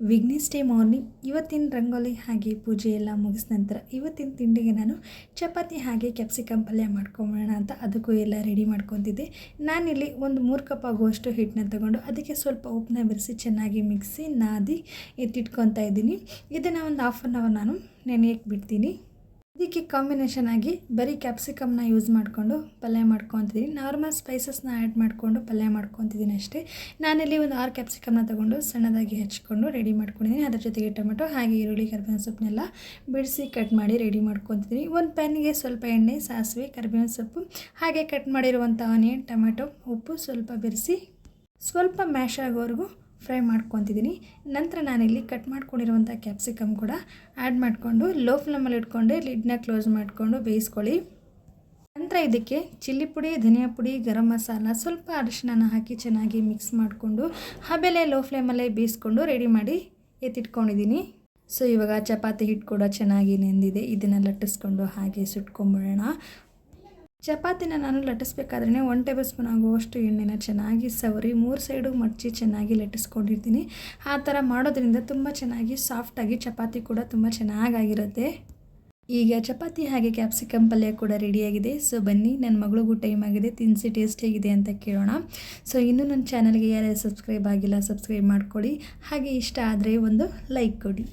Vignesh day morning ಇವತ್ತಿನ ರಂಗೋಲಿ ಹಾಗೆ ಪೂಜೆ ಎಲ್ಲ ಮುಗಿದ ನಂತರ ಇವತ್ತಿನ ತಿಂಡಿಗೆ ನಾನು ಚಪಾತಿ ಹಾಗೆ ಕ್ಯಾಪ್ಸಿಕಮ್ ಪಲ್ಯ ಮಾಡ್ಕೊಂಬೋಣ ಅಂತ ಅದಕ್ಕೂ ಎಲ್ಲ ರೆಡಿ ಮಾಡ್ಕೊತಿದ್ದೆ. ನಾನಿಲ್ಲಿ ಒಂದು 3 ಕಪ್ ಆಗುವಷ್ಟು ಹಿಟ್ಟನ್ನ ತಗೊಂಡು ಅದಕ್ಕೆ ಸ್ವಲ್ಪ ಉಪ್ಪನ್ನ ಬೆರೆಸಿ ಚೆನ್ನಾಗಿ ಮಿಕ್ಸಿ ನಾದಿ ಎತ್ತಿಟ್ಕೊತಾ ಇದ್ದೀನಿ. ಇದನ್ನು ಒಂದು ಹಾಫ್ ಆನ್ ಅವರ್ ನಾನು ನೆನೆಯಕ್ಕೆ ಬಿಡ್ತೀನಿ. ಇದಕ್ಕೆ ಕಾಂಬಿನೇಷನ್ ಆಗಿ ಬರೀ ಕ್ಯಾಪ್ಸಿಕಮ್ನ ಯೂಸ್ ಮಾಡಿಕೊಂಡು ಪಲ್ಯ ಮಾಡ್ಕೊತಿದ್ದೀನಿ. ನಾರ್ಮಲ್ ಸ್ಪೈಸಸ್ನ ಆ್ಯಡ್ ಮಾಡಿಕೊಂಡು ಪಲ್ಯ ಮಾಡ್ಕೊತಿದ್ದೀನಿ ಅಷ್ಟೇ. ನಾನಿಲ್ಲಿ ಒಂದು 6 ಕ್ಯಾಪ್ಸಿಕಮ್ನ ತೊಗೊಂಡು ಸಣ್ಣದಾಗಿ ಹೆಚ್ಕೊಂಡು ರೆಡಿ ಮಾಡ್ಕೊಂಡಿದ್ದೀನಿ. ಅದರ ಜೊತೆಗೆ ಟೊಮೆಟೊ ಹಾಗೆ ಈರುಳ್ಳಿ ಕರಿಬೇವಿನ ಸೊಪ್ಪನ್ನೆಲ್ಲ ಬಿಡಿಸಿ ಕಟ್ ಮಾಡಿ ರೆಡಿ ಮಾಡ್ಕೊತಿದ್ದೀನಿ. ಒಂದು ಪ್ಯಾನಿಗೆ ಸ್ವಲ್ಪ ಎಣ್ಣೆ, ಸಾಸಿವೆ, ಕರಿಬೇವಿನ ಸೊಪ್ಪು ಹಾಗೆ ಕಟ್ ಮಾಡಿರುವಂಥ ಆನಿಯನ್, ಟೊಮೆಟೊ, ಉಪ್ಪು ಸ್ವಲ್ಪ ಬೆರೆಸಿ ಸ್ವಲ್ಪ ಮ್ಯಾಶ್ ಆಗೋವರೆಗೂ ಫ್ರೈ ಮಾಡ್ಕೊತಿದ್ದೀನಿ. ನಂತರ ನಾನಿಲ್ಲಿ ಕಟ್ ಮಾಡ್ಕೊಂಡಿರುವಂಥ ಕ್ಯಾಪ್ಸಿಕಮ್ ಕೂಡ ಆ್ಯಡ್ ಮಾಡಿಕೊಂಡು ಲೋ ಫ್ಲೇಮಲ್ಲಿ ಇಟ್ಕೊಂಡೆ ಲಿಡ್ನ ಕ್ಲೋಸ್ ಮಾಡಿಕೊಂಡು ಬೇಯಿಸ್ಕೊಳ್ಳಿ. ನಂತರ ಇದಕ್ಕೆ ಚಿಲ್ಲಿ ಪುಡಿ, ಧನಿಯಾ ಪುಡಿ, ಗರಂ ಮಸಾಲ, ಸ್ವಲ್ಪ ಅರಿಶಿನ ಹಾಕಿ ಚೆನ್ನಾಗಿ ಮಿಕ್ಸ್ ಮಾಡಿಕೊಂಡು ಆಮೇಲೆ ಲೋ ಫ್ಲೇಮಲ್ಲೇ ಬೇಯಿಸ್ಕೊಂಡು ರೆಡಿ ಮಾಡಿ ಎತ್ತಿಟ್ಕೊಂಡಿದ್ದೀನಿ. ಸೊ ಇವಾಗ ಚಪಾತಿ ಹಿಟ್ಟು ಕೂಡ ಚೆನ್ನಾಗಿ ನೆಂದಿದೆ. ಇದನ್ನು ಲಟ್ಟಿಸ್ಕೊಂಡು ಹಾಗೆ ಸುಟ್ಕೊಂಬಿಡೋಣ. ಚಪಾತಿನ ನಾನು ಲಟ್ಟಿಸ್ಬೇಕಾದ್ರೆ 1 ಟೇಬಲ್ ಸ್ಪೂನ್ ಆಗುವಷ್ಟು ಎಣ್ಣೆನ ಚೆನ್ನಾಗಿ ಸವರಿ 3 ಸೈಡು ಮಡಚಿ ಚೆನ್ನಾಗಿ ಲಟ್ಟಿಸ್ಕೊಂಡಿರ್ತೀನಿ. ಆ ಥರ ಮಾಡೋದ್ರಿಂದ ತುಂಬ ಚೆನ್ನಾಗಿ ಸಾಫ್ಟಾಗಿ ಚಪಾತಿ ಕೂಡ ತುಂಬ ಚೆನ್ನಾಗಿರುತ್ತೆ. ಈಗ ಚಪಾತಿ ಹಾಗೆ ಕ್ಯಾಪ್ಸಿಕಮ್ ಪಲ್ಯ ಕೂಡ ರೆಡಿಯಾಗಿದೆ. ಸೊ ಬನ್ನಿ, ನನ್ನ ಮಗಳಿಗೂ ಟೈಮ್ ಆಗಿದೆ, ತಿನ್ನಿಸಿ ಟೇಸ್ಟ್ ಹೇಗಿದೆ ಅಂತ ಕೇಳೋಣ. ಸೊ ಇನ್ನೂ ನನ್ನ ಚಾನಲ್ಗೆ ಯಾರ್ಯಾರು ಸಬ್ಸ್ಕ್ರೈಬ್ ಆಗಿಲ್ಲ ಸಬ್ಸ್ಕ್ರೈಬ್ ಮಾಡ್ಕೊಳ್ಳಿ. ಹಾಗೆ ಇಷ್ಟ ಆದರೆ ಒಂದು ಲೈಕ್ ಕೊಡಿ.